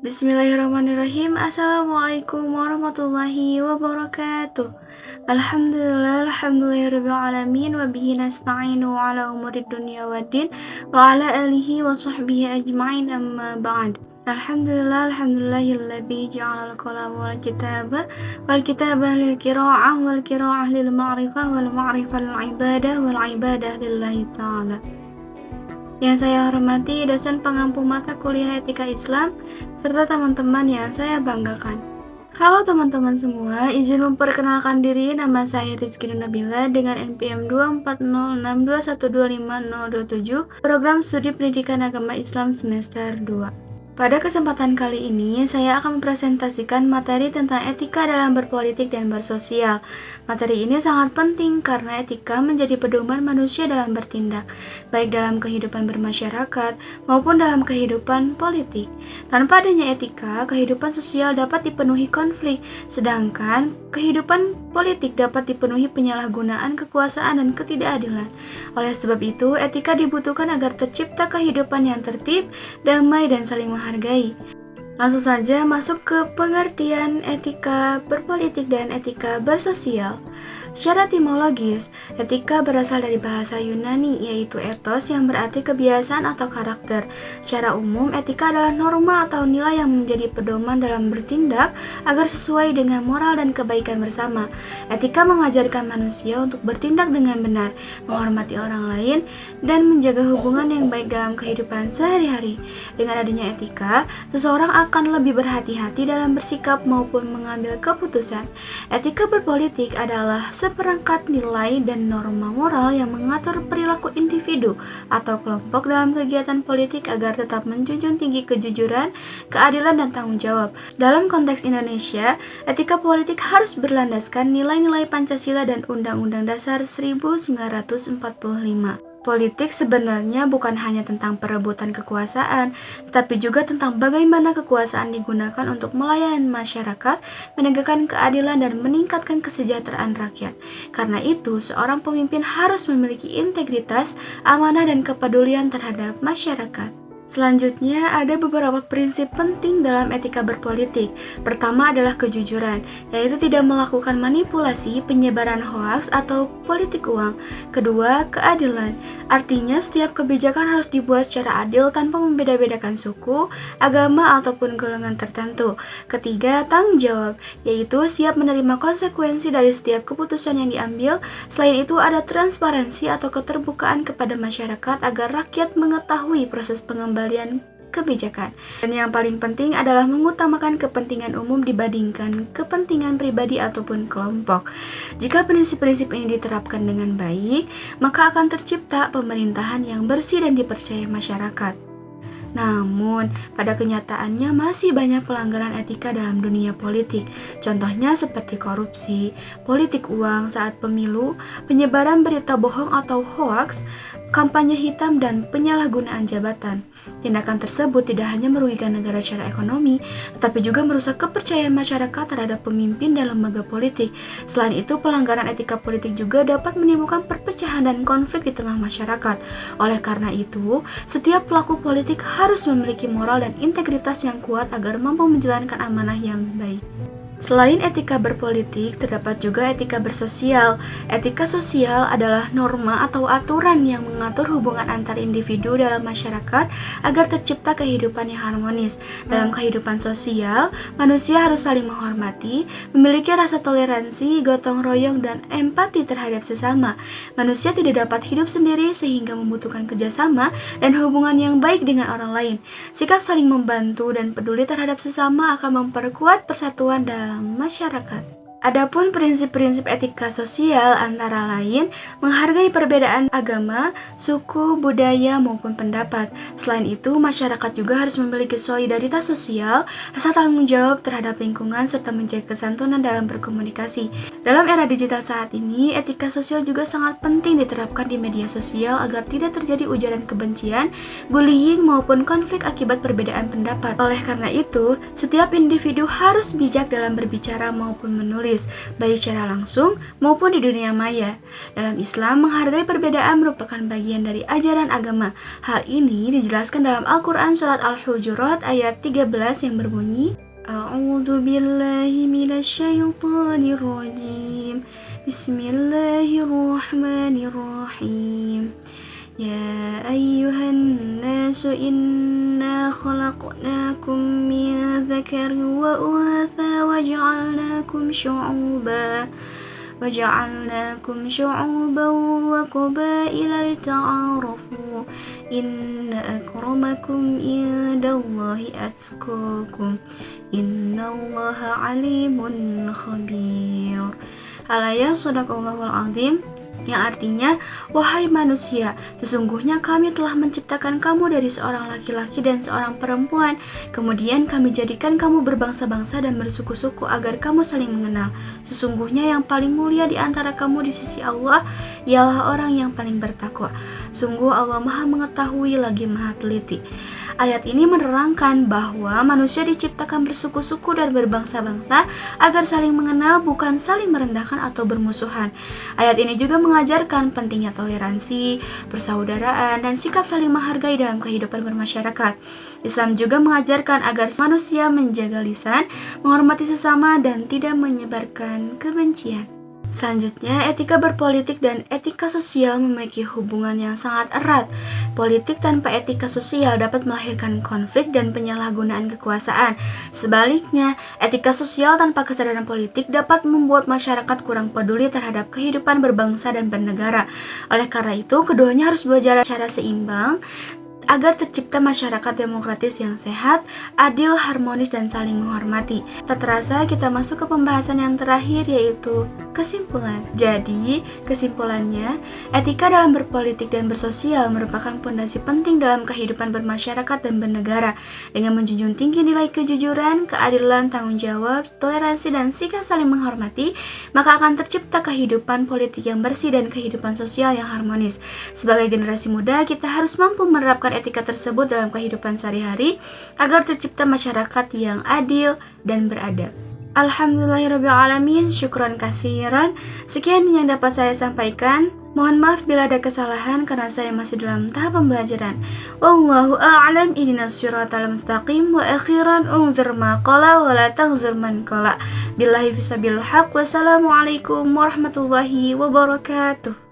Bismillahirrahmanirrahim. Assalamualaikum warahmatullahi wabarakatuh. Alhamdulillahirrabbilalamin. Wabihi nasta'inu ala umurid dunia waddin. Wa ala alihi wa sahbihi ajma'in amma ba'd. Alhamdulillahilladzi ja'ala al-qalama wal kitaba lil qira'ah wal qira'ah lil ma'rifah wal ma'rifah lil ibadah wal ibadah lillahi ta'ala. Yang saya hormati dosen pengampu mata kuliah Etika Islam, serta teman-teman yang saya banggakan. Halo teman-teman semua, izin memperkenalkan diri, nama saya Rizky Nabila dengan NPM 24062125027, Program Studi Pendidikan Agama Islam Semester 2. Pada kesempatan kali ini, saya akan mempresentasikan materi tentang etika dalam berpolitik dan bersosial. Materi ini sangat penting karena etika menjadi pedoman manusia dalam bertindak, baik dalam kehidupan bermasyarakat maupun dalam kehidupan politik. Tanpa adanya etika, kehidupan sosial dapat dipenuhi konflik, sedangkan kehidupan politik dapat dipenuhi penyalahgunaan kekuasaan dan ketidakadilan. Oleh sebab itu, etika dibutuhkan agar tercipta kehidupan yang tertib, damai, dan saling menghargai. Langsung saja masuk ke pengertian etika berpolitik dan etika bersosial. Secara etimologis, etika berasal dari bahasa Yunani, yaitu ethos yang berarti kebiasaan atau karakter. Secara umum, etika adalah norma atau nilai yang menjadi pedoman dalam bertindak agar sesuai dengan moral dan kebaikan bersama. Etika mengajarkan manusia untuk bertindak dengan benar, menghormati orang lain, dan menjaga hubungan yang baik dalam kehidupan sehari-hari. Dengan adanya etika, seseorang akan lebih berhati-hati dalam bersikap maupun mengambil keputusan. Etika berpolitik adalah seperangkat nilai dan norma moral yang mengatur perilaku individu atau kelompok dalam kegiatan politik agar tetap menjunjung tinggi kejujuran, keadilan, dan tanggung jawab. Dalam konteks Indonesia, etika politik harus berlandaskan nilai-nilai Pancasila dan Undang-Undang Dasar 1945. Politik sebenarnya bukan hanya tentang perebutan kekuasaan, tetapi juga tentang bagaimana kekuasaan digunakan untuk melayani masyarakat, menegakkan keadilan, dan meningkatkan kesejahteraan rakyat. Karena itu, seorang pemimpin harus memiliki integritas, amanah, dan kepedulian terhadap masyarakat. Selanjutnya, ada beberapa prinsip penting dalam etika berpolitik. Pertama adalah kejujuran, yaitu tidak melakukan manipulasi, penyebaran hoaks, atau politik uang. Kedua, keadilan, artinya setiap kebijakan harus dibuat secara adil tanpa membeda-bedakan suku, agama, ataupun golongan tertentu. Ketiga, tanggung jawab, yaitu siap menerima konsekuensi dari setiap keputusan yang diambil. Selain itu, ada transparansi atau keterbukaan kepada masyarakat agar rakyat mengetahui proses pengembalian kebijakan. Dan yang paling penting adalah mengutamakan kepentingan umum dibandingkan kepentingan pribadi ataupun kelompok. Jika prinsip-prinsip ini diterapkan dengan baik, maka akan tercipta pemerintahan yang bersih dan dipercaya masyarakat. Namun, pada kenyataannya masih banyak pelanggaran etika dalam dunia politik. Contohnya seperti korupsi, politik uang saat pemilu, penyebaran berita bohong atau hoaks, kampanye hitam, dan penyalahgunaan jabatan. Tindakan tersebut tidak hanya merugikan negara secara ekonomi, tetapi juga merusak kepercayaan masyarakat terhadap pemimpin dan lembaga politik. Selain itu, pelanggaran etika politik juga dapat menimbulkan perpecahan dan konflik di tengah masyarakat. Oleh karena itu, setiap pelaku politik harus memiliki moral dan integritas yang kuat agar mampu menjalankan amanah yang baik. Selain etika berpolitik, terdapat juga etika bersosial. Etika sosial adalah norma atau aturan yang mengatur hubungan antar individu dalam masyarakat agar tercipta kehidupan yang harmonis. Dalam kehidupan sosial, manusia harus saling menghormati, memiliki rasa toleransi, gotong royong, dan empati terhadap sesama. Manusia tidak dapat hidup sendiri sehingga membutuhkan kerjasama dan hubungan yang baik dengan orang lain. Sikap saling membantu dan peduli terhadap sesama akan memperkuat persatuan dalam masyarakat. Adapun prinsip-prinsip etika sosial antara lain menghargai perbedaan agama, suku, budaya, maupun pendapat. Selain itu, masyarakat juga harus memiliki solidaritas sosial, rasa tanggung jawab terhadap lingkungan, serta menjaga kesantunan dalam berkomunikasi. Dalam era digital saat ini, etika sosial juga sangat penting diterapkan di media sosial agar tidak terjadi ujaran kebencian, bullying, maupun konflik akibat perbedaan pendapat. Oleh karena itu, setiap individu harus bijak dalam berbicara maupun menulis. demokratis, baik secara langsung maupun di dunia maya. Dalam Islam, menghargai perbedaan merupakan bagian dari ajaran agama. Hal ini dijelaskan dalam Al-Quran Surat Al-Hujurat ayat 13 yang berbunyi, A'udzu billahi minasyaitonir rajim. Bismillahirrahmanirrahim. Ya ayyuhan nasu inna khalaqnakum min dzakarin wa untha وجعلناكم شعوبا وقبائل لتعارفوا إن أكرمكم عند الله أتقاكم إن الله عليم خبير. Al-ayat Shadaqallahul Azim, yang artinya, wahai manusia, sesungguhnya kami telah menciptakan kamu dari seorang laki-laki dan seorang perempuan. Kemudian kami jadikan kamu berbangsa-bangsa dan bersuku-suku agar kamu saling mengenal. Sesungguhnya yang paling mulia di antara kamu di sisi Allah ialah orang yang paling bertakwa. Sungguh Allah Maha mengetahui lagi Maha teliti. Ayat ini menerangkan bahwa manusia diciptakan bersuku-suku dan berbangsa-bangsa agar saling mengenal, bukan saling merendahkan atau bermusuhan. Ayat ini juga mengajarkan pentingnya toleransi, persaudaraan, dan sikap saling menghargai dalam kehidupan bermasyarakat. Islam juga mengajarkan agar manusia menjaga lisan, menghormati sesama, dan tidak menyebarkan kebencian. Selanjutnya, etika berpolitik dan etika sosial memiliki hubungan yang sangat erat. Politik tanpa etika sosial dapat melahirkan konflik dan penyalahgunaan kekuasaan. Sebaliknya, etika sosial tanpa kesadaran politik dapat membuat masyarakat kurang peduli terhadap kehidupan berbangsa dan bernegara. Oleh karena itu, keduanya harus berjalan secara seimbang agar tercipta masyarakat demokratis yang sehat, adil, harmonis, dan saling menghormati. Tak terasa kita masuk ke pembahasan yang terakhir, yaitu kesimpulan. Jadi, kesimpulannya, etika dalam berpolitik dan bersosial merupakan fondasi penting dalam kehidupan bermasyarakat dan bernegara. Dengan menjunjung tinggi nilai kejujuran, keadilan, tanggung jawab, toleransi, dan sikap saling menghormati, maka akan tercipta kehidupan politik yang bersih dan kehidupan sosial yang harmonis. Sebagai generasi muda, kita harus mampu menerapkan etika tersebut dalam kehidupan sehari-hari agar tercipta masyarakat yang adil dan beradab. Alhamdulillahirrabbilalamin, syukran katsiran. Sekian yang dapat saya sampaikan. Mohon maaf bila ada kesalahan karena saya masih dalam tahap pembelajaran. Wallahu a'lam, ihdinas siratal mustaqim. Wa akhiran unzur ma qala wa la tanzur man qala. Billahi fisabil haq. Wassalamualaikum warahmatullahi wabarakatuh.